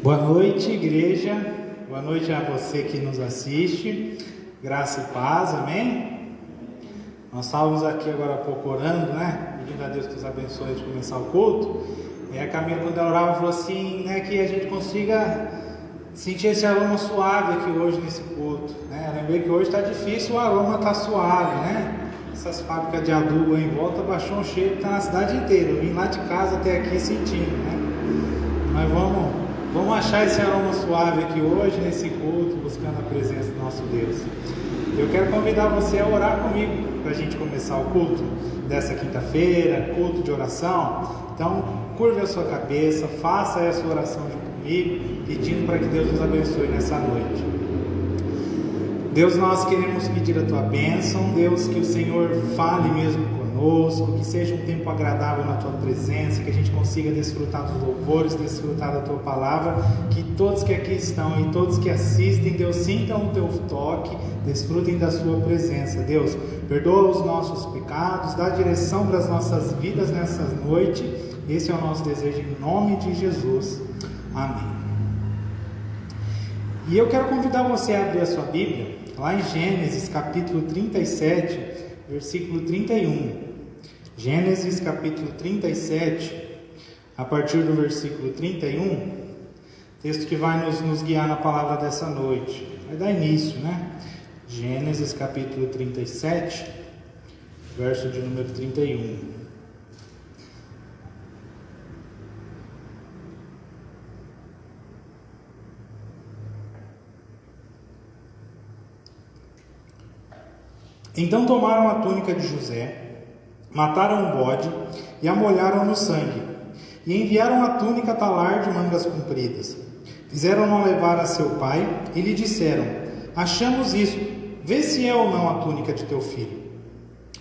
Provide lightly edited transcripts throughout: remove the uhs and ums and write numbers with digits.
Boa noite, igreja. Boa noite a você que nos assiste. Graça e paz, amém? Nós estávamos aqui agora há pouco orando, né? Pedindo a Deus que nos abençoe antes de começar o culto. E a Camila, quando ela orava, falou assim, né? Que a gente consiga sentir esse aroma suave aqui hoje nesse culto, né? Eu lembrei que hoje está difícil, o aroma está suave, né? Essas fábricas de adubo aí em volta baixou um cheiro que está na cidade inteira. Eu vim lá de casa até aqui sentindo, né? Mas vamos achar esse aroma suave aqui hoje nesse culto, buscando a presença do nosso Deus. Eu quero convidar você a orar comigo para a gente começar o culto dessa quinta-feira, culto de oração. Então, curve a sua cabeça, faça essa oração junto comigo, pedindo para que Deus nos abençoe nessa noite. Deus, nós queremos pedir a Tua bênção, Deus, que o Senhor fale mesmo conosco, que seja um tempo agradável na Tua presença, que a gente consiga desfrutar dos louvores, desfrutar da Tua palavra, que todos que aqui estão e todos que assistem, Deus, sintam o Teu toque, desfrutem da Sua presença. Deus, perdoa os nossos pecados, dá direção para as nossas vidas nessa noite. Esse é o nosso desejo em nome de Jesus. Amém. E eu quero convidar você a abrir a sua Bíblia, lá em Gênesis capítulo 37, versículo 31. Gênesis capítulo 37, a partir do versículo 31, texto que vai nos guiar na palavra dessa noite. Vai dar início, né? Gênesis capítulo 37, verso de número 31. Então tomaram a túnica de José, mataram um bode e a molharam no sangue, e enviaram a túnica talar de mangas compridas. Fizeram-no levar a seu pai e lhe disseram: achamos isso, vê se é ou não a túnica de teu filho.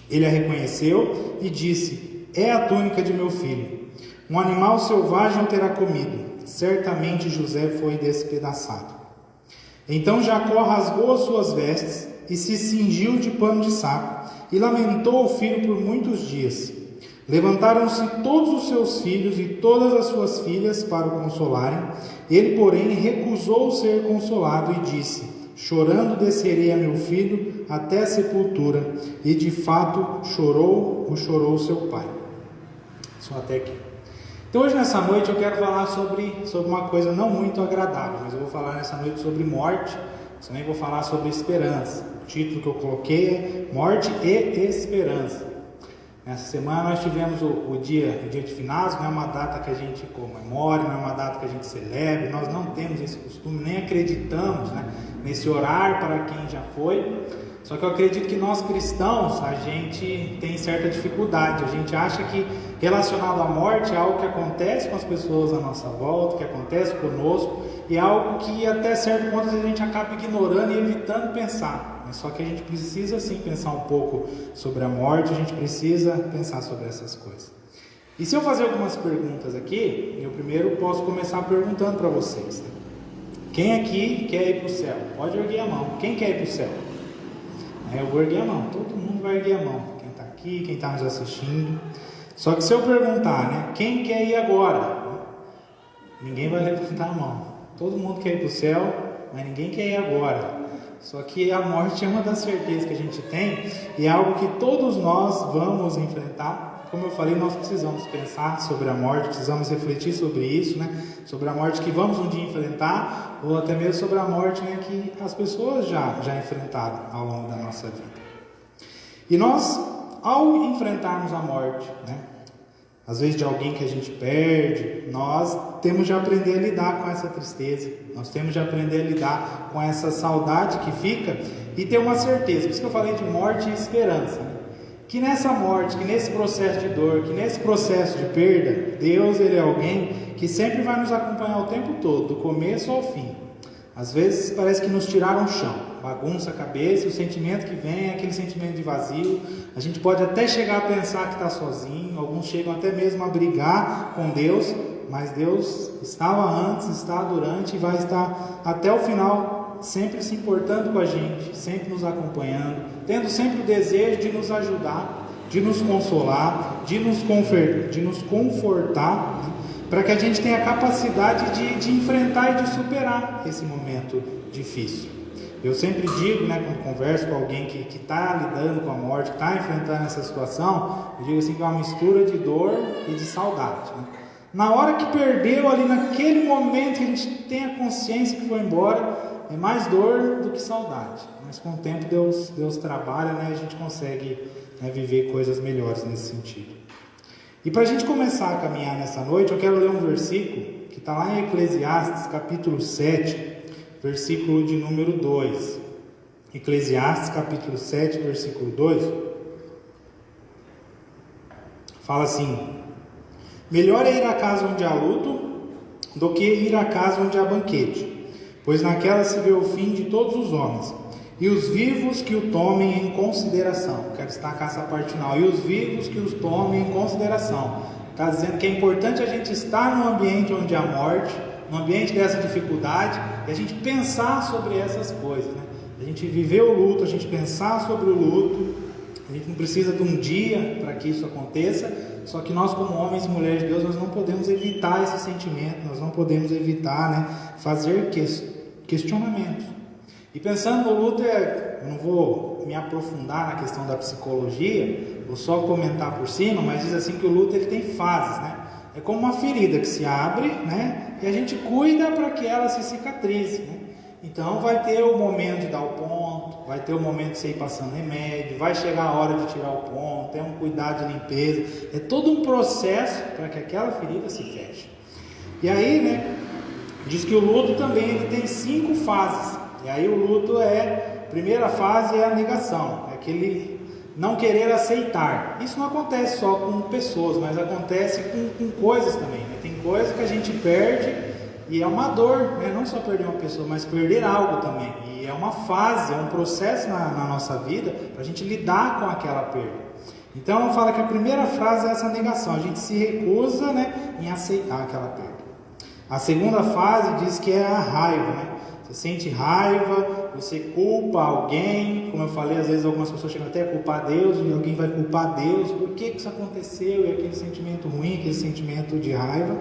Ele a reconheceu e disse: é a túnica de meu filho. Um animal selvagem o terá comido. Certamente José foi despedaçado. Então Jacó rasgou as suas vestes e se cingiu de pano de saco, e lamentou o filho por muitos dias. Levantaram-se todos os seus filhos e todas as suas filhas para o consolarem. Ele, porém, recusou ser consolado e disse: chorando descerei a meu filho até a sepultura. E de fato chorou seu pai. Só até aqui. Então hoje nessa noite eu quero falar sobre uma coisa não muito agradável, mas eu vou falar nessa noite sobre morte. Também vou falar sobre esperança. O título que eu coloquei é Morte e Esperança. Nessa semana nós tivemos o dia de finados, não é uma data que a gente comemore, não é uma data que a gente celebre, nós não temos esse costume, nem acreditamos, né, nesse orar para quem já foi. Só que eu acredito que nós cristãos, a gente tem certa dificuldade, a gente acha que relacionado à morte é algo que acontece com as pessoas à nossa volta, que acontece conosco, e é algo que até certo ponto a gente acaba ignorando e evitando pensar. Só que a gente precisa sim pensar um pouco sobre a morte, a gente precisa pensar sobre essas coisas. E se eu fazer algumas perguntas aqui, eu primeiro posso começar perguntando para vocês. Né? Quem aqui quer ir para o céu? Pode erguer a mão. Quem quer ir para o céu? Eu vou erguer a mão, todo mundo vai erguer a mão. Quem está aqui, quem está nos assistindo. Só que se eu perguntar, né, quem quer ir agora? Ninguém vai levantar a mão. Todo mundo quer ir para o céu, mas ninguém quer ir agora. Só que a morte é uma das certezas que a gente tem e é algo que todos nós vamos enfrentar como eu falei, nós precisamos pensar sobre a morte, precisamos refletir sobre isso, né? Sobre a morte que vamos um dia enfrentar, ou até mesmo sobre a morte, né, que as pessoas já enfrentaram ao longo da nossa vida. E nós, ao enfrentarmos a morte, né, às vezes de alguém que a gente perde, nós temos de aprender a lidar com essa tristeza, nós temos de aprender a lidar com essa saudade que fica e ter uma certeza. Por isso que eu falei de morte e esperança, né? Que nessa morte, que nesse processo de dor, que nesse processo de perda, Deus, Ele é alguém que sempre vai nos acompanhar o tempo todo, do começo ao fim. Às vezes parece que nos tiraram o chão, bagunça a cabeça, e o sentimento que vem é aquele sentimento de vazio. A gente pode até chegar a pensar que está sozinho, alguns chegam até mesmo a brigar com Deus, mas Deus estava antes, está durante e vai estar até o final, sempre se importando com a gente, sempre nos acompanhando, tendo sempre o desejo de nos ajudar, de nos consolar, de nos confortar, né? Para que a gente tenha a capacidade de enfrentar e de superar esse momento difícil. Eu sempre digo, né, quando converso com alguém que está lidando com a morte, que está enfrentando essa situação, eu digo assim que é uma mistura de dor e de saudade, né? Na hora que perdeu ali, naquele momento que a gente tem a consciência que foi embora, é mais dor do que saudade. Mas com o tempo Deus trabalha, né, a gente consegue, né, viver coisas melhores nesse sentido. E para a gente começar a caminhar nessa noite, eu quero ler um versículo que está lá em Eclesiastes, capítulo 7, versículo de número 2. Eclesiastes, capítulo 7, versículo 2. Fala assim: melhor é ir à casa onde há luto do que ir à casa onde há banquete, pois naquela se vê o fim de todos os homens, e os vivos que o tomem em consideração. Quero destacar essa parte final. E os vivos que os tomem em consideração. Está dizendo que é importante a gente estar num ambiente onde há morte, num ambiente dessa dificuldade, e a gente pensar sobre essas coisas, né? A gente viver o luto, a gente pensar sobre o luto. A gente não precisa de um dia para que isso aconteça, só que nós, como homens e mulheres de Deus, nós não podemos evitar esse sentimento, nós não podemos evitar, né, fazer questionamentos. E pensando no luto, eu não vou me aprofundar na questão da psicologia, vou só comentar por cima, mas diz assim que o luto ele tem fases, né? É como uma ferida que se abre, né? E a gente cuida para que ela se cicatrize, né? Então vai ter o momento de dar o ponto, vai ter o momento de você ir passando remédio, vai chegar a hora de tirar o ponto, é um cuidado de limpeza, é todo um processo para que aquela ferida se feche. E aí, né, diz que o luto também ele tem 5 fases. E aí o luto a primeira fase é a negação, é aquele não querer aceitar. Isso não acontece só com pessoas, mas acontece com coisas também, né? Tem coisas que a gente perde e é uma dor, né? Não só perder uma pessoa, mas perder algo também. E é uma fase, é um processo na nossa vida para a gente lidar com aquela perda. Então fala que a primeira frase é essa negação, a gente se recusa, né, em aceitar aquela perda. A segunda fase diz que é a raiva, né? Você sente raiva, você culpa alguém, como eu falei, às vezes algumas pessoas chegam até a culpar Deus, e alguém vai culpar Deus, por que isso aconteceu, e aquele sentimento ruim, aquele sentimento de raiva.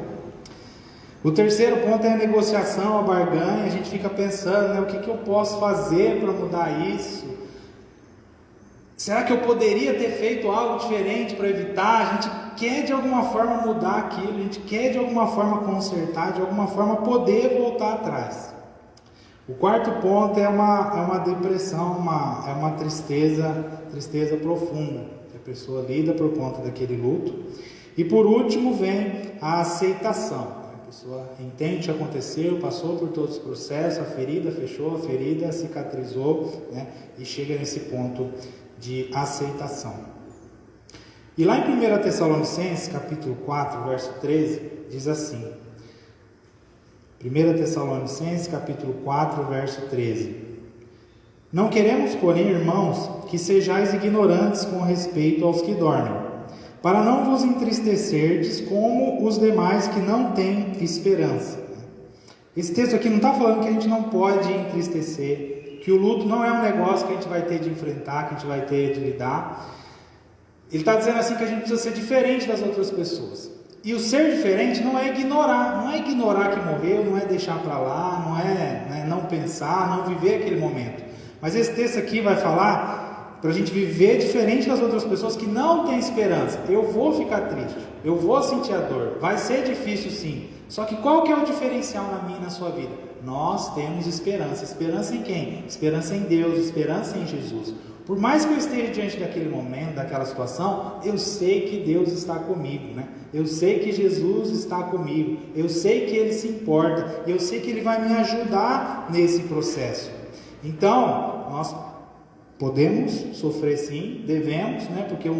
O terceiro ponto é a negociação, a barganha, a gente fica pensando, né, o que eu posso fazer para mudar isso? Será que eu poderia ter feito algo diferente para evitar? A gente quer de alguma forma mudar aquilo, a gente quer de alguma forma consertar, de alguma forma poder voltar atrás. O quarto ponto é uma depressão, é uma tristeza profunda, que a pessoa lida por conta daquele luto. E por último vem a aceitação. A pessoa entende o que aconteceu, passou por todos os processos, a ferida fechou, a ferida cicatrizou, né, e chega nesse ponto de aceitação. E lá em 1 Tessalonicenses, capítulo 4, verso 13, diz assim: 1 Tessalonicenses, capítulo 4, verso 13: não queremos, porém, irmãos, que sejais ignorantes com respeito aos que dormem, para não vos entristecerdes como os demais que não têm esperança. Esse texto aqui não está falando que a gente não pode entristecer, que o luto não é um negócio que a gente vai ter de enfrentar, que a gente vai ter de lidar. Ele está dizendo assim que a gente precisa ser diferente das outras pessoas. E o ser diferente não é ignorar que morreu, não é deixar para lá, não é, não pensar, não viver aquele momento. Mas esse texto aqui vai falar para a gente viver diferente das outras pessoas que não têm esperança. Eu vou ficar triste, eu vou sentir a dor, vai ser difícil sim. Só que qual que é o diferencial na minha e na sua vida? Nós temos esperança. Esperança em quem? Esperança em Deus, esperança em Jesus. Por mais que eu esteja diante daquele momento, daquela situação, eu sei que Deus está comigo, né? Eu sei que Jesus está comigo, eu sei que Ele se importa, eu sei que Ele vai me ajudar nesse processo. Então, nós podemos sofrer sim, devemos, né? Porque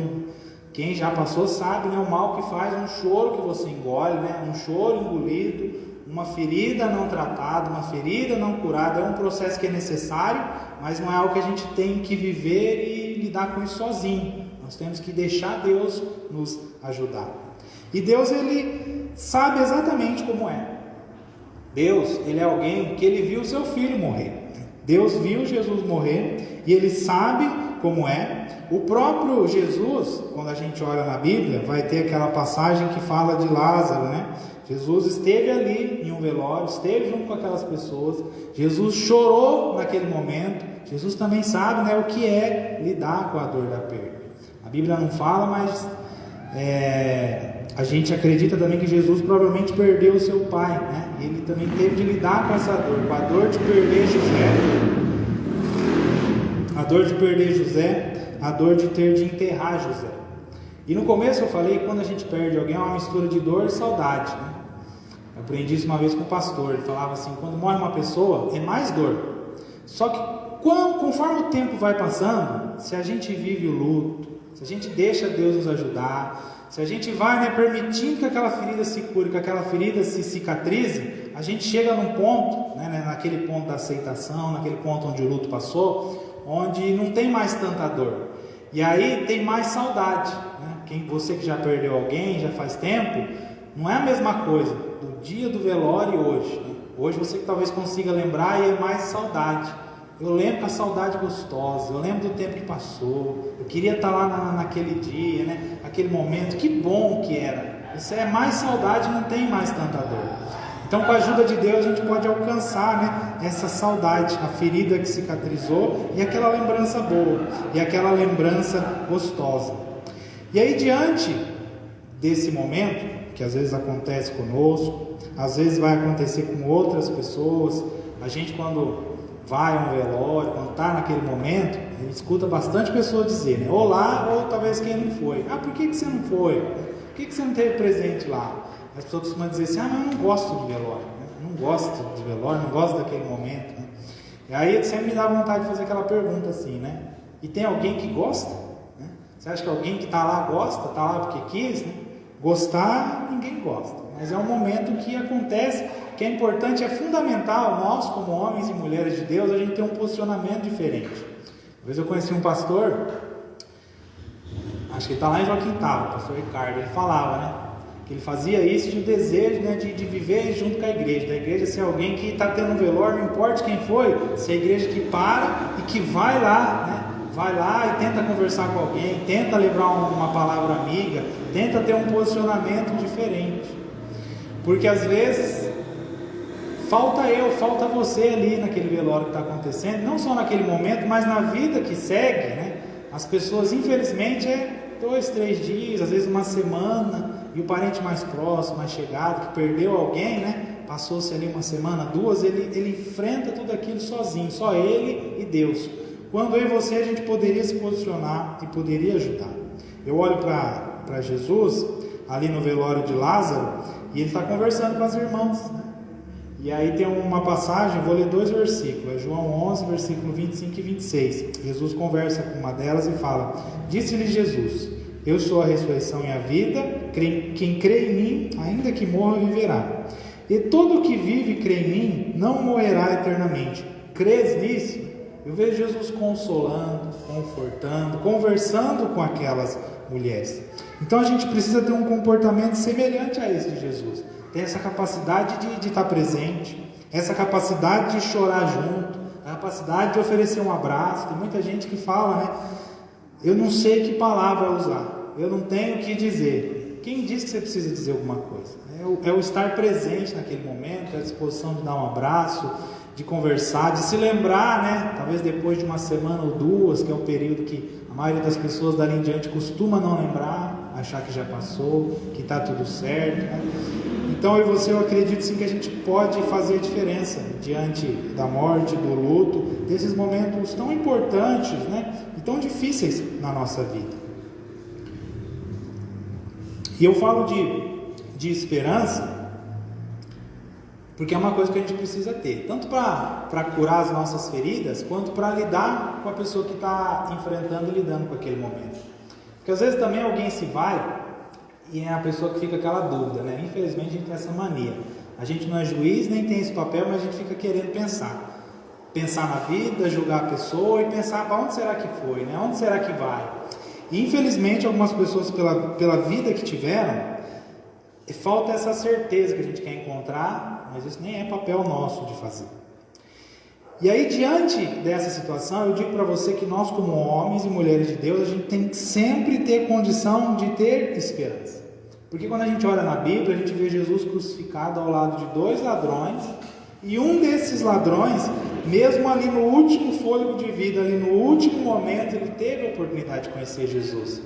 quem já passou sabe, né? O mal que faz um choro que você engole, né? Um choro engolido, uma ferida não tratada, uma ferida não curada, é um processo que é necessário, mas não é algo que a gente tem que viver e lidar com isso sozinho. Nós temos que deixar Deus nos ajudar. E Deus, Ele sabe exatamente como é. Deus, Ele é alguém que Ele viu o seu filho morrer. Deus viu Jesus morrer e Ele sabe como é. O próprio Jesus, quando a gente olha na Bíblia, vai ter aquela passagem que fala de Lázaro, né? Jesus esteve ali em um velório, esteve junto com aquelas pessoas. Jesus chorou naquele momento. Jesus também sabe, né, o que é lidar com a dor da perda. A Bíblia não fala, mas a gente acredita também que Jesus provavelmente perdeu o seu pai, né? E ele também teve de lidar com essa dor, com a dor de perder José, a dor de perder José, a dor de ter de enterrar José. E no começo eu falei que quando a gente perde alguém é uma mistura de dor e saudade, né? Eu aprendi isso uma vez com o pastor, ele falava assim, quando morre uma pessoa é mais dor. Só que conforme o tempo vai passando, se a gente vive o luto, se a gente deixa Deus nos ajudar, se a gente vai, né, permitindo que aquela ferida se cure, que aquela ferida se cicatrize, a gente chega num ponto, né, naquele ponto da aceitação, naquele ponto onde o luto passou, onde não tem mais tanta dor. E aí tem mais saudade, né? Você que já perdeu alguém, já faz tempo, não é a mesma coisa do dia do velório e hoje, né? Hoje você que talvez consiga lembrar e é mais saudade. Eu lembro com a saudade gostosa, eu lembro do tempo que passou, eu queria estar lá naquele dia, né? Aquele momento, que bom que era. Isso é mais saudade, não tem mais tanta dor. Então, com a ajuda de Deus, a gente pode alcançar, né, essa saudade, a ferida que cicatrizou e aquela lembrança boa, e aquela lembrança gostosa. E aí, diante desse momento, que às vezes acontece conosco, às vezes vai acontecer com outras pessoas, a gente quando vai a um velório, quando está naquele momento, a gente escuta bastante pessoas dizer, né, ou lá, ou talvez quem não foi. Ah, por que você não foi? Por que você não teve presente lá? As pessoas costumam dizer assim, mas eu não gosto de velório, né? Não gosto de velório, não gosto daquele momento, né? E aí sempre me dá vontade de fazer aquela pergunta assim, né? E tem alguém que gosta? Né? Você acha que alguém que está lá gosta? Está lá porque quis? Né? Gostar, ninguém gosta. Mas é um momento que acontece, que é importante, é fundamental, nós como homens e mulheres de Deus, a gente ter um posicionamento diferente. Uma vez eu conheci um pastor, acho que ele está lá em Joaquim Tava, o pastor Ricardo, ele falava, né? Que ele fazia isso de um desejo, né, de viver junto com a igreja, da igreja ser alguém que está tendo um velório, não importa quem foi, ser a igreja que para e que vai lá, né, vai lá e tenta conversar com alguém, tenta levar uma palavra amiga, tenta ter um posicionamento diferente, porque às vezes falta falta você ali naquele velório que está acontecendo, não só naquele momento, mas na vida que segue, né, as pessoas infelizmente 2, 3 dias, às vezes uma semana, e o parente mais próximo, mais chegado, que perdeu alguém, né? Passou-se ali uma semana, 2, ele enfrenta tudo aquilo sozinho, só ele e Deus. Quando eu e você, a gente poderia se posicionar e poderia ajudar. Eu olho para Jesus, ali no velório de Lázaro, e ele está conversando com as irmãs, né? E aí tem uma passagem, vou ler 2 versículos, é João 11, versículo 25 e 26. Jesus conversa com uma delas e fala, disse-lhe Jesus, eu sou a ressurreição e a vida, quem crê em mim, ainda que morra, viverá. E todo que vive e crê em mim, não morrerá eternamente. Crês nisso? Eu vejo Jesus consolando, confortando, conversando com aquelas mulheres. Então a gente precisa ter um comportamento semelhante a esse de Jesus. Ter essa capacidade de estar presente, essa capacidade de chorar junto, a capacidade de oferecer um abraço. Tem muita gente que fala, né? Eu não sei que palavra usar, eu não tenho o que dizer. Quem diz que você precisa dizer alguma coisa? É o estar presente naquele momento, é a disposição de dar um abraço, de conversar, de se lembrar, né? Talvez depois de uma semana ou duas, que é o período que a maioria das pessoas dali em diante costuma não lembrar, achar que já passou, que está tudo certo, né? Então eu acredito sim que a gente pode fazer a diferença diante da morte, do luto, desses momentos tão importantes, né? E tão difíceis na nossa vida. E eu falo de esperança porque é uma coisa que a gente precisa ter, tanto para curar as nossas feridas, quanto para lidar com a pessoa que está enfrentando e lidando com aquele momento. Porque às vezes também alguém se vai e é a pessoa que fica aquela dúvida, né? Infelizmente a gente tem essa mania. A gente não é juiz, nem tem esse papel, mas a gente fica querendo pensar na vida, julgar a pessoa e pensar para onde será que foi, né? Onde será que vai? E infelizmente algumas pessoas pela vida que tiveram, falta essa certeza que a gente quer encontrar, mas isso nem é papel nosso de fazer. E aí, diante dessa situação, eu digo para você que nós, como homens e mulheres de Deus, a gente tem que sempre ter condição de ter esperança. Porque quando a gente olha na Bíblia, a gente vê Jesus crucificado ao lado de 2 ladrões, e um desses ladrões, mesmo ali no último fôlego de vida, ali no último momento, ele teve a oportunidade de conhecer Jesus.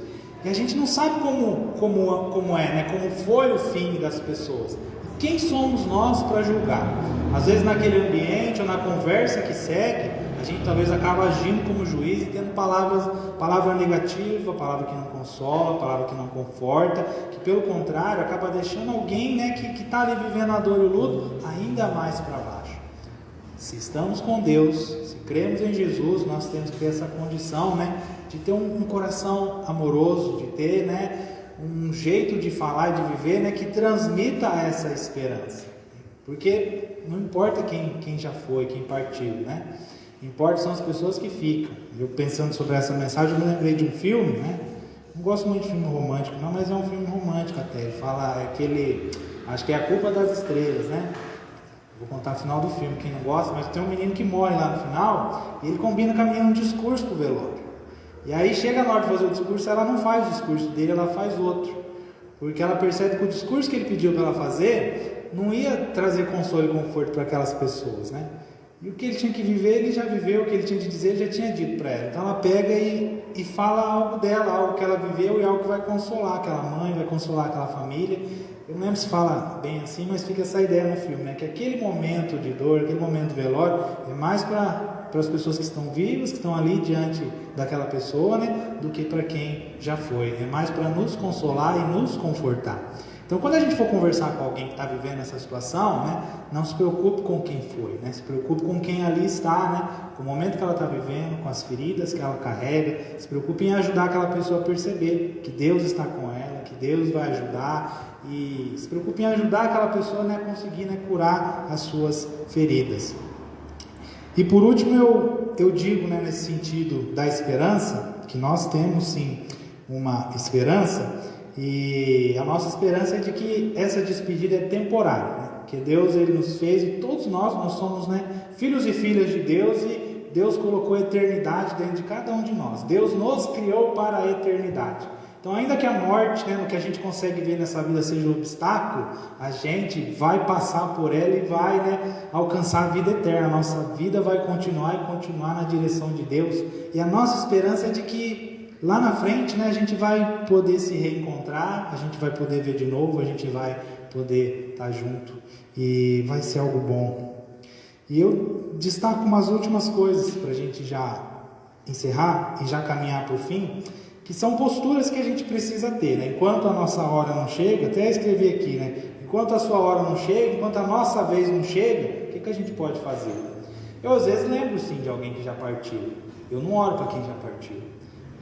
E a gente não sabe como é, né? Como foi o fim das pessoas. Quem somos nós para julgar? Às vezes naquele ambiente ou na conversa que segue, a gente talvez acaba agindo como juiz e tendo palavra negativa, palavra que não consola, palavra que não conforta, que pelo contrário acaba deixando alguém, né, que está ali vivendo a dor e o luto ainda mais para baixo. Se estamos com Deus, se cremos em Jesus, nós temos que ter essa condição, né, de ter um coração amoroso, de ter, né, um jeito de falar e de viver, né, que transmita essa esperança. Porque não importa quem já foi, quem partiu, né? Importa são as pessoas que ficam. Eu pensando sobre essa mensagem, eu me lembrei de um filme, né? Não gosto muito de filme romântico, não, mas é um filme romântico até. Ele fala acho que é A Culpa das Estrelas, né? Vou contar o final do filme, quem não gosta, mas tem um menino que morre lá no final e ele combina com a menina um discurso pro velório. E aí chega na hora de fazer o discurso, ela não faz o discurso dele, ela faz outro. Porque ela percebe que o discurso que ele pediu para ela fazer não ia trazer consolo e conforto para aquelas pessoas, né? E o que ele tinha que viver, ele já viveu, o que ele tinha de dizer, ele já tinha dito para ela. Então ela pega e fala algo dela, algo que ela viveu e algo que vai consolar aquela mãe, vai consolar aquela família. Eu não lembro se fala bem assim, mas fica essa ideia no filme, né? Que aquele momento de dor, aquele momento de velório, é mais para as pessoas que estão vivas, que estão ali diante daquela pessoa, né? Do que para quem já foi. É mais para nos consolar e nos confortar. Então, quando a gente for conversar com alguém que está vivendo essa situação, né, não se preocupe com quem foi, né, se preocupe com quem ali está, né, com o momento que ela está vivendo, com as feridas que ela carrega. Se preocupe em ajudar aquela pessoa a perceber que Deus está com ela, que Deus vai ajudar, e se preocupe em ajudar aquela pessoa, né, a conseguir, né, curar as suas feridas. E por último, eu digo, né, nesse sentido da esperança, que nós temos sim uma esperança. E a nossa esperança é de que essa despedida é temporária, né? Que Deus ele nos fez e todos nós somos, né, filhos e filhas de Deus, e Deus colocou a eternidade dentro de cada um de nós. Deus nos criou para a eternidade. Então, ainda que a morte, né, no que a gente consegue ver nessa vida seja um obstáculo, a gente vai passar por ela e vai, né, alcançar a vida eterna. A nossa vida vai continuar na direção de Deus. E a nossa esperança é de que lá na frente, né, a gente vai poder se reencontrar, a gente vai poder ver de novo, a gente vai poder estar junto e vai ser algo bom. E eu destaco umas últimas coisas para a gente já encerrar e já caminhar para o fim, que são posturas que a gente precisa ter, né? Enquanto a nossa hora não chega, até escrever aqui, né? Enquanto a sua hora não chega, enquanto a nossa vez não chega, o que a gente pode fazer? Eu às vezes lembro sim de alguém que já partiu, eu não oro para quem já partiu.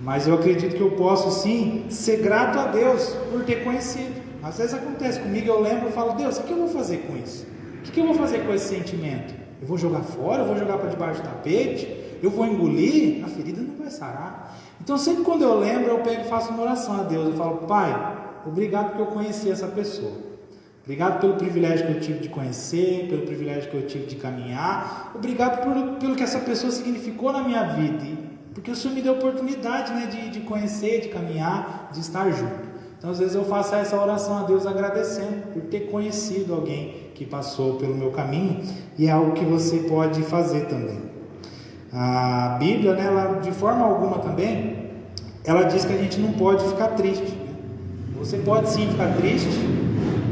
Mas eu acredito que eu posso sim ser grato a Deus por ter conhecido. Às vezes acontece comigo, eu lembro e falo: Deus, o que eu vou fazer com isso? O que eu vou fazer com esse sentimento? Eu vou jogar fora? Eu vou jogar para debaixo do tapete? Eu vou engolir? A ferida não vai sarar. Então sempre quando eu lembro, eu pego e faço uma oração a Deus. Eu falo: Pai, obrigado porque eu conheci essa pessoa. Obrigado pelo privilégio que eu tive de conhecer, pelo privilégio que eu tive de caminhar. Obrigado pelo que essa pessoa significou na minha vida. Porque o Senhor me deu a oportunidade, né, de conhecer, de caminhar, de estar junto. Então às vezes eu faço essa oração a Deus agradecendo por ter conhecido alguém que passou pelo meu caminho, e é algo que você pode fazer também. A Bíblia, né, ela, de forma alguma também, ela diz que a gente não pode ficar triste, né? Você pode sim ficar triste,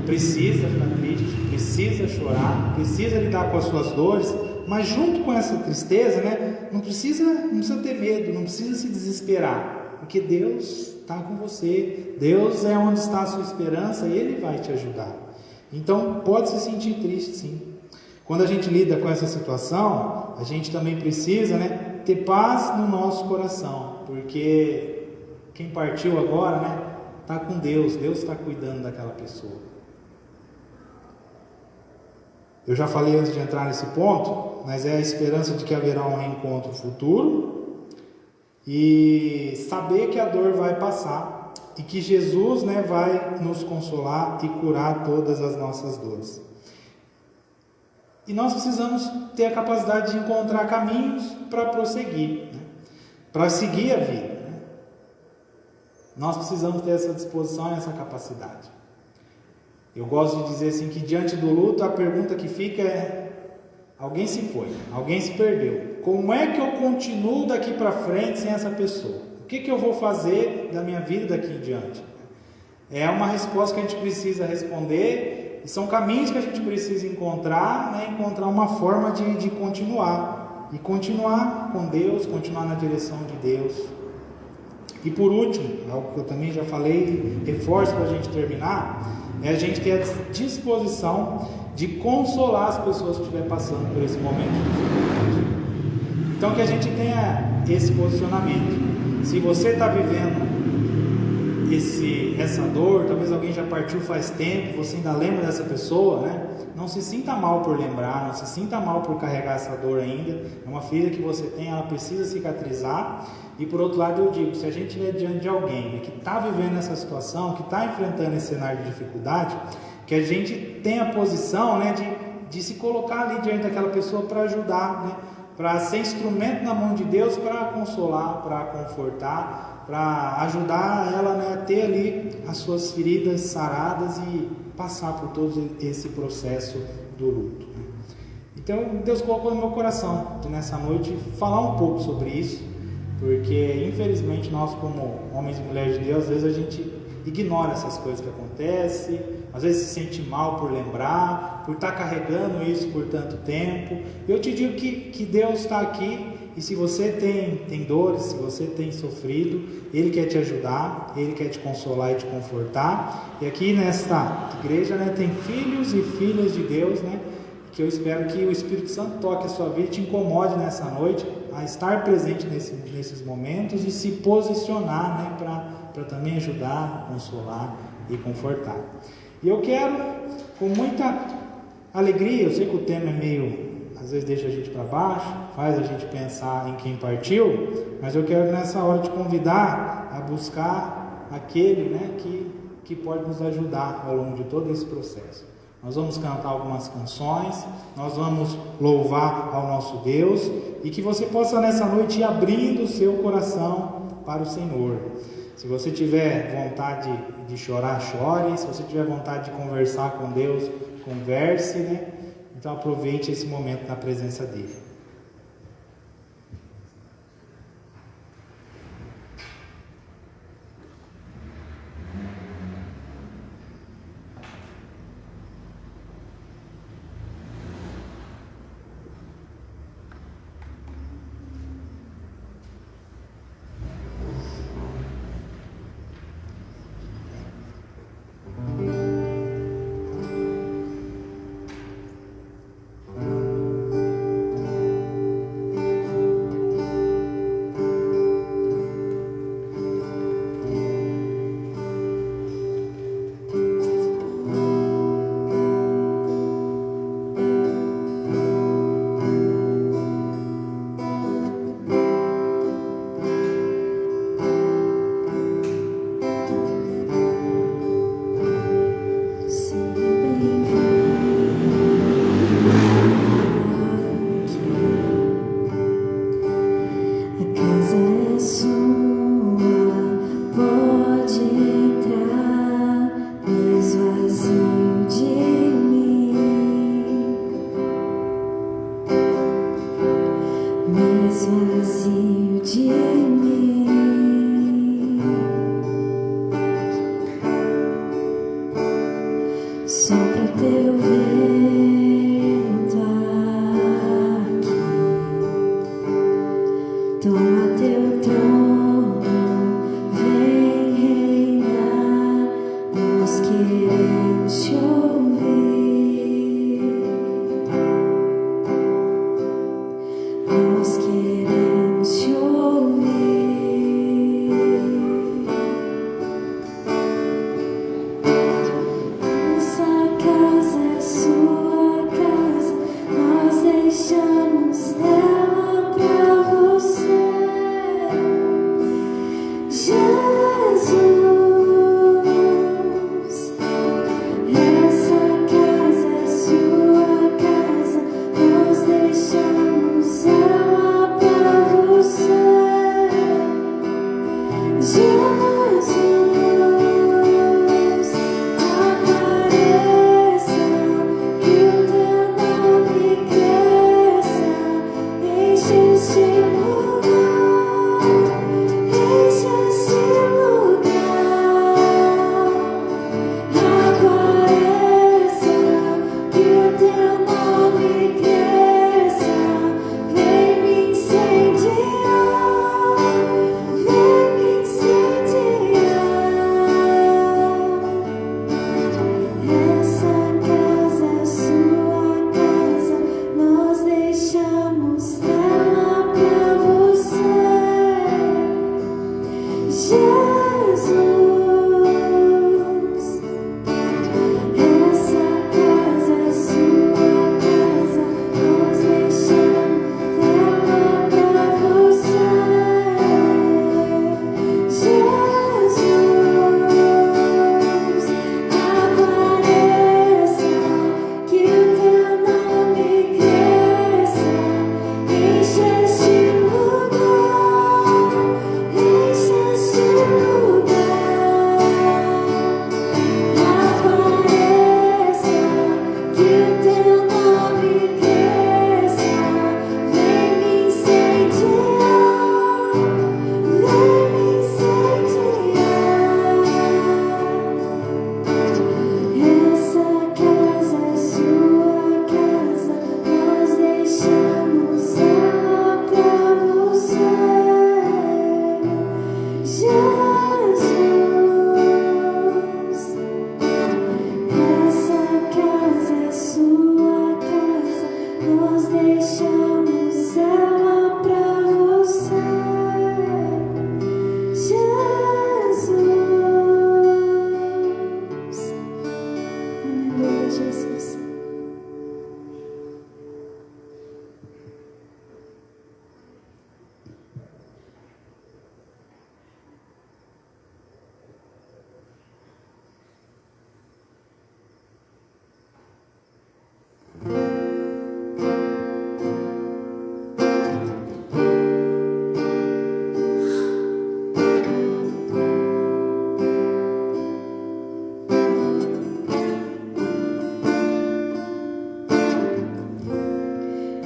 precisa ficar triste, precisa chorar, precisa lidar com as suas dores, mas junto com essa tristeza, né, não precisa ter medo, não precisa se desesperar, porque Deus está com você, Deus é onde está a sua esperança e Ele vai te ajudar. Então pode se sentir triste sim. Quando a gente lida com essa situação, a gente também precisa, né, ter paz no nosso coração, porque quem partiu agora, né, está com Deus, Deus está cuidando daquela pessoa. Eu já falei antes de entrar nesse ponto, mas é a esperança de que haverá um reencontro futuro e saber que a dor vai passar e que Jesus, né, vai nos consolar e curar todas as nossas dores. E nós precisamos ter a capacidade de encontrar caminhos para prosseguir, né, para seguir a vida, né? Nós precisamos ter essa disposição e essa capacidade. Eu gosto de dizer assim que diante do luto a pergunta que fica é: alguém se foi, alguém se perdeu. Como é que eu continuo daqui para frente sem essa pessoa? O que eu vou fazer da minha vida daqui em diante? É uma resposta que a gente precisa responder e são caminhos que a gente precisa encontrar, né? Encontrar uma forma de continuar e continuar com Deus, continuar na direção de Deus. E por último, algo que eu também já falei, reforço para a gente terminar, é a gente ter a disposição de consolar as pessoas que estiverem passando por esse momento de dificuldade. Então que a gente tenha esse posicionamento. Se você está vivendo essa dor, talvez alguém já partiu faz tempo, você ainda lembra dessa pessoa, né? Não se sinta mal por lembrar, não se sinta mal por carregar essa dor ainda. É uma ferida que você tem, ela precisa cicatrizar. E por outro lado eu digo, se a gente estiver diante de alguém que está vivendo essa situação, que está enfrentando esse cenário de dificuldade, que a gente tenha a posição, né, de se colocar ali diante daquela pessoa para ajudar, né, para ser instrumento na mão de Deus para consolar, para confortar, para ajudar ela, né, a ter ali as suas feridas saradas e passar por todo esse processo do luto. Então Deus colocou no meu coração de nessa noite falar um pouco sobre isso, porque infelizmente nós, como homens e mulheres de Deus, às vezes a gente ignora essas coisas que acontecem, às vezes se sente mal por lembrar, por estar carregando isso por tanto tempo. Eu te digo que Deus está aqui, e se você tem dores, se você tem sofrido, Ele quer te ajudar, Ele quer te consolar e te confortar. E aqui nesta igreja, né, tem filhos e filhas de Deus, né, que eu espero que o Espírito Santo toque a sua vida e te incomode nessa noite a estar presente nesses momentos e se posicionar, né, para também ajudar, consolar e confortar. E eu quero, com muita alegria, eu sei que o tema é meio, às vezes deixa a gente para baixo, faz a gente pensar em quem partiu, mas eu quero nessa hora te convidar a buscar aquele, né, que pode nos ajudar ao longo de todo esse processo. Nós vamos cantar algumas canções, nós vamos louvar ao nosso Deus, e que você possa nessa noite ir abrindo o seu coração para o Senhor. Se você tiver vontade de chorar, chore. Se você tiver vontade de conversar com Deus, converse, né? Então aproveite esse momento na presença dEle. esvazio de mim, sopra teu vento aqui, toma teu trono, vem reinar, nós queremos te ouvir, nós queremos te ouvir. Essa casa é sua casa, nós deixamos ela pra você, Jesus. Essa casa é sua casa, nós deixamos ela pra você, Jesus. Apareça, que o teu nome cresça, enche este lugar, enche este lugar. Apareça, que o teu nome cresça, vem me incendiar, vem me incendiar. Essa casa é sua casa, nós deixamos ela pra você, Jesus. Essa casa é sua casa, nós deixamos ela pra você, Jesus. Apareça, que o teu nome cresça, enche este lugar, enche este lugar. Apareça, que o teu nome cresça, vem me incendiar, vem me incendiar. Essa casa é sua casa, nós deixamos ela pra você, Jesus. Essa casa é sua casa, nós deixamos ela pra você, Jesus. Aleluia, Jesus.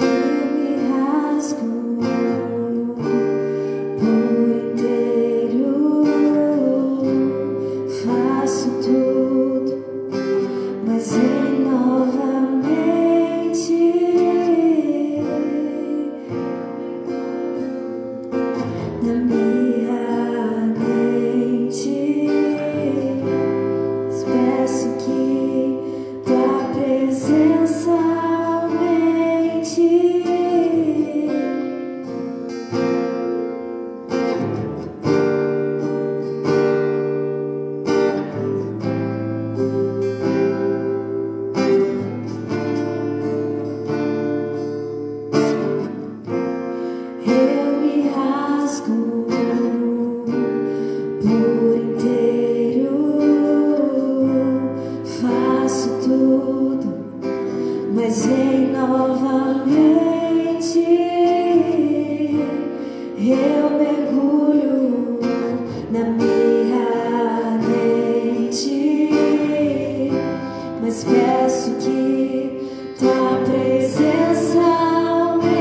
Eu me rasgo por inteiro, faço tudo, mas vem novamente. Na minha mente, peço que tua presença aumente. Eu me rasgo por inteiro, faço tudo, mas vem novamente. Eu mergulho na minha mente, mas peço que tua presença aumente.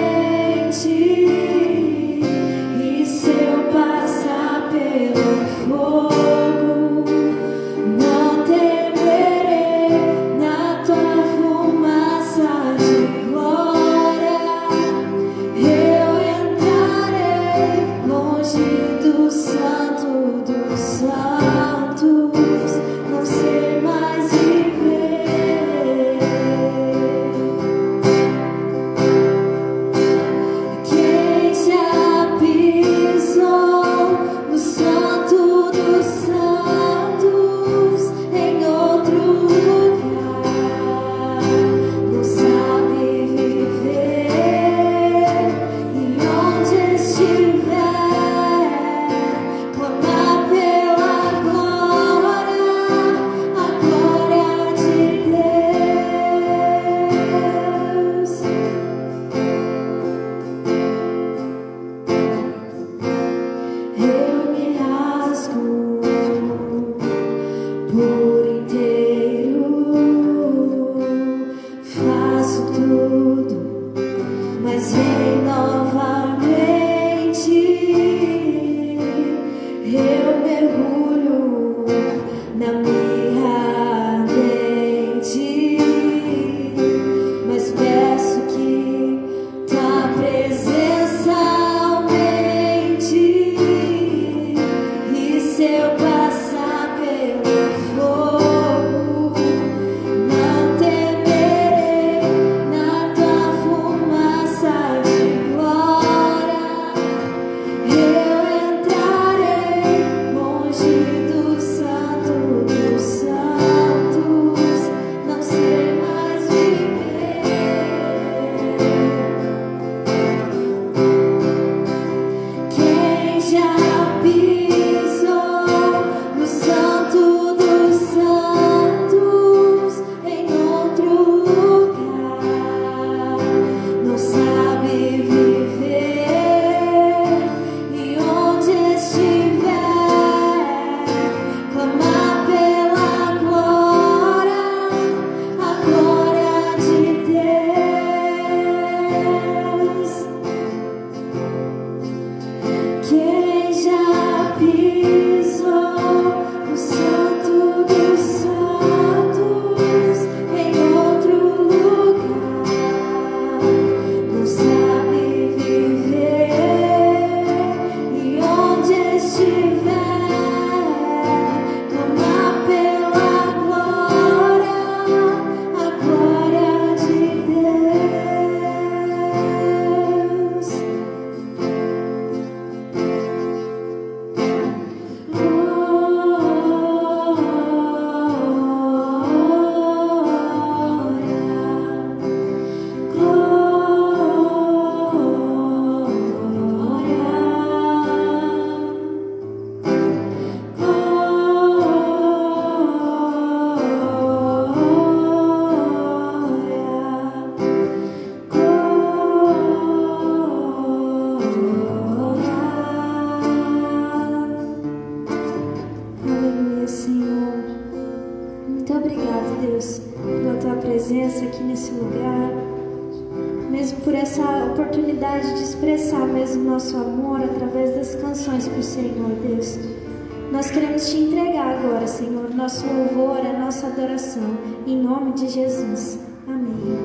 oportunidade de expressar mesmo nosso amor através das canções para o Senhor, Deus. Nós queremos te entregar agora, Senhor, nosso louvor, a nossa adoração, em nome de Jesus. Amém.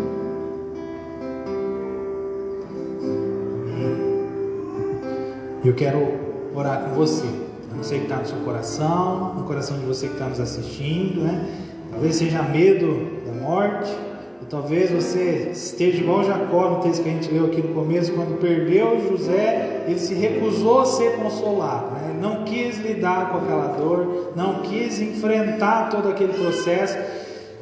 Eu quero orar com você. Não sei o que está no seu coração, no coração de você que está nos assistindo, né? Talvez seja medo da morte, ou talvez você esteja igual Jacó no texto que a gente leu aqui no começo, quando perdeu José, ele se recusou a ser consolado, né? Ele não quis lidar com aquela dor, não quis enfrentar todo aquele processo,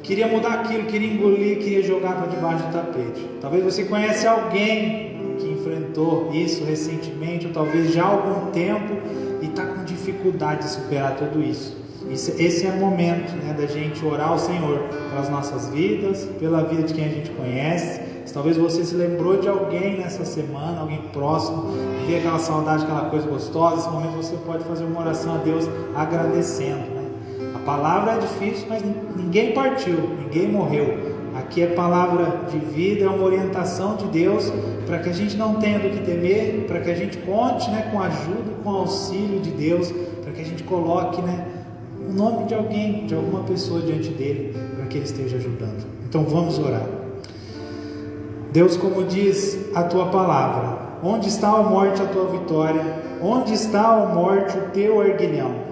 queria mudar aquilo, queria engolir, queria jogar para debaixo do tapete. Talvez você conhece alguém que enfrentou isso recentemente, ou talvez já há algum tempo, e está com dificuldade de superar tudo isso. Esse é o momento, né, da gente orar ao Senhor pelas nossas vidas, pela vida de quem a gente conhece. Talvez você se lembrou de alguém nessa semana, alguém próximo, vê aquela saudade, aquela coisa gostosa. Nesse momento você pode fazer uma oração a Deus agradecendo, né? A palavra é difícil, mas ninguém partiu, ninguém morreu. Aqui é palavra de vida, é uma orientação de Deus para que a gente não tenha do que temer, para que a gente conte, né, com a ajuda, com o auxílio de Deus, para que a gente coloque, né, o nome de alguém, de alguma pessoa diante dele, para que ele esteja ajudando. Então vamos orar. Deus, como diz a tua palavra, onde está a morte a tua vitória? Onde está a morte o teu arguilhão?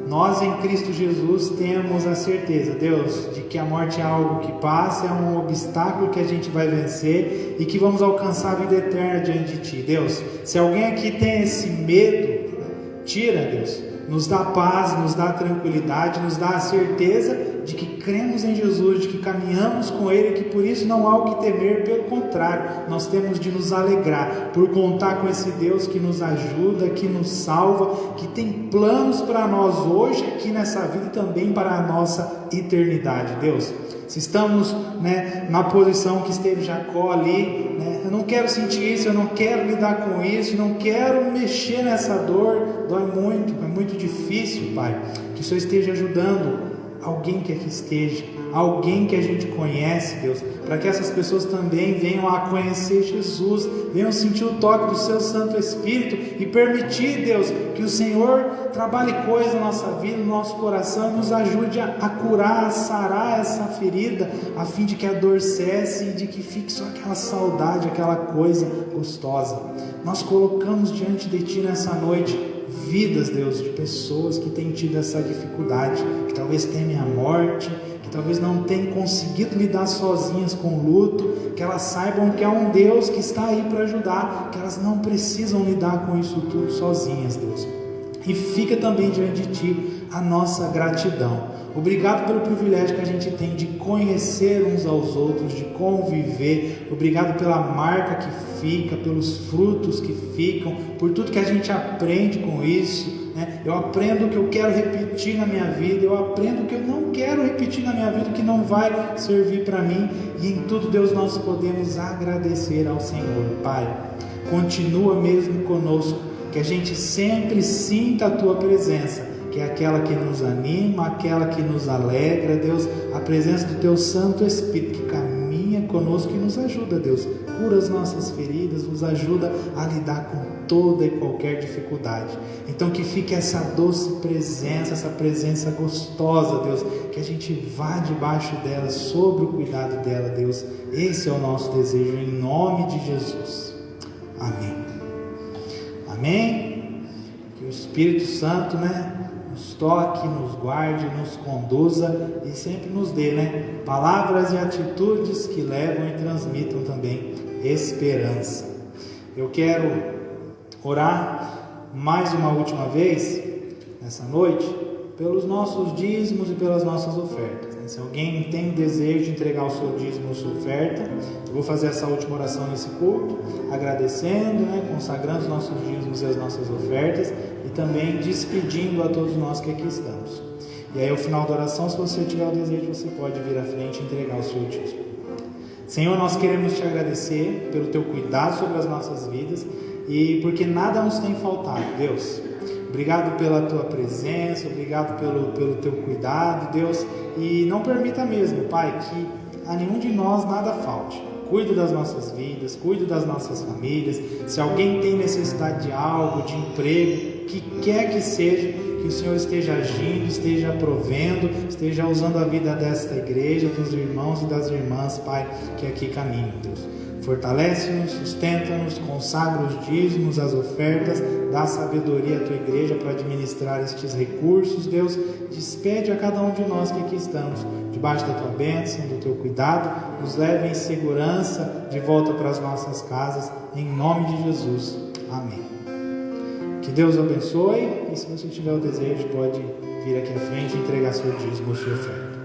Nós em Cristo Jesus temos a certeza, Deus, de que a morte é algo que passa, é um obstáculo que a gente vai vencer e que vamos alcançar a vida eterna diante de Ti. Deus, se alguém aqui tem esse medo, tira, Deus, nos dá paz, nos dá tranquilidade, nos dá a certeza de que cremos em Jesus, de que caminhamos com Ele, que por isso não há o que temer, pelo contrário, nós temos de nos alegrar por contar com esse Deus que nos ajuda, que nos salva, que tem planos para nós hoje, aqui nessa vida e também para a nossa eternidade. Deus, se estamos, né, na posição que esteve Jacó ali, né, eu não quero sentir isso, eu não quero lidar com isso, não quero mexer nessa dor, dói muito, é muito difícil, Pai, que o Senhor esteja ajudando alguém que aqui esteja, alguém que a gente conhece, Deus, para que essas pessoas também venham a conhecer Jesus, venham sentir o toque do Seu Santo Espírito e permitir, Deus, que o Senhor trabalhe coisas na nossa vida, no nosso coração, e nos ajude a curar, a sarar essa ferida, a fim de que a dor cesse e de que fique só aquela saudade, aquela coisa gostosa. Nós colocamos diante de Ti nessa noite vidas, Deus, de pessoas que têm tido essa dificuldade, que talvez temem a morte, que talvez não tenham conseguido lidar sozinhas com o luto, que elas saibam que há um Deus que está aí para ajudar, que elas não precisam lidar com isso tudo sozinhas, Deus. E fica também diante de Ti a nossa gratidão. Obrigado pelo privilégio que a gente tem de conhecer uns aos outros, de conviver. Obrigado pela marca que fica, pelos frutos que ficam, por tudo que a gente aprende com isso, né? Eu aprendo o que eu quero repetir na minha vida, eu aprendo o que eu não quero repetir na minha vida, que não vai servir para mim. E em tudo, Deus, nós podemos agradecer ao Senhor. Pai, continua mesmo conosco, que a gente sempre sinta a Tua presença, que é aquela que nos anima, aquela que nos alegra, Deus, a presença do Teu Santo Espírito, que caminha conosco e nos ajuda, Deus, cura as nossas feridas, nos ajuda a lidar com toda e qualquer dificuldade. Então que fique essa doce presença, essa presença gostosa, Deus, que a gente vá debaixo dela, sob o cuidado dela, Deus. Esse é o nosso desejo, em nome de Jesus. Amém. Amém. Que o Espírito Santo, né, nos toque, nos guarde, nos conduza e sempre nos dê, né, palavras e atitudes que levam e transmitam também esperança. Eu quero orar mais uma última vez nessa noite pelos nossos dízimos e pelas nossas ofertas. Se alguém tem o desejo de entregar o seu dízimo ou sua oferta, eu vou fazer essa última oração nesse culto, agradecendo, né, consagrando os nossos dízimos e as nossas ofertas e também despedindo a todos nós que aqui estamos. E aí, ao final da oração, se você tiver o desejo, você pode vir à frente e entregar o seu dízimo. Senhor, nós queremos Te agradecer pelo Teu cuidado sobre as nossas vidas e porque nada nos tem faltado, Deus. Obrigado pela Tua presença, obrigado pelo Teu cuidado, Deus, e não permita mesmo, Pai, que a nenhum de nós nada falte. Cuide das nossas vidas, cuide das nossas famílias. Se alguém tem necessidade de algo, de emprego, que quer que seja, que o Senhor esteja agindo, esteja provendo, esteja usando a vida desta igreja, dos irmãos e das irmãs, Pai, que aqui caminham, Deus. Fortalece-nos, sustenta-nos, consagra os dízimos, as ofertas, dá sabedoria à tua igreja para administrar estes recursos, Deus. Despede a cada um de nós que aqui estamos, debaixo da tua bênção, do teu cuidado, nos leve em segurança de volta para as nossas casas, em nome de Jesus. Amém. Que Deus abençoe, e se você tiver o desejo, pode vir aqui à frente e entregar seu dízimo ou sua oferta.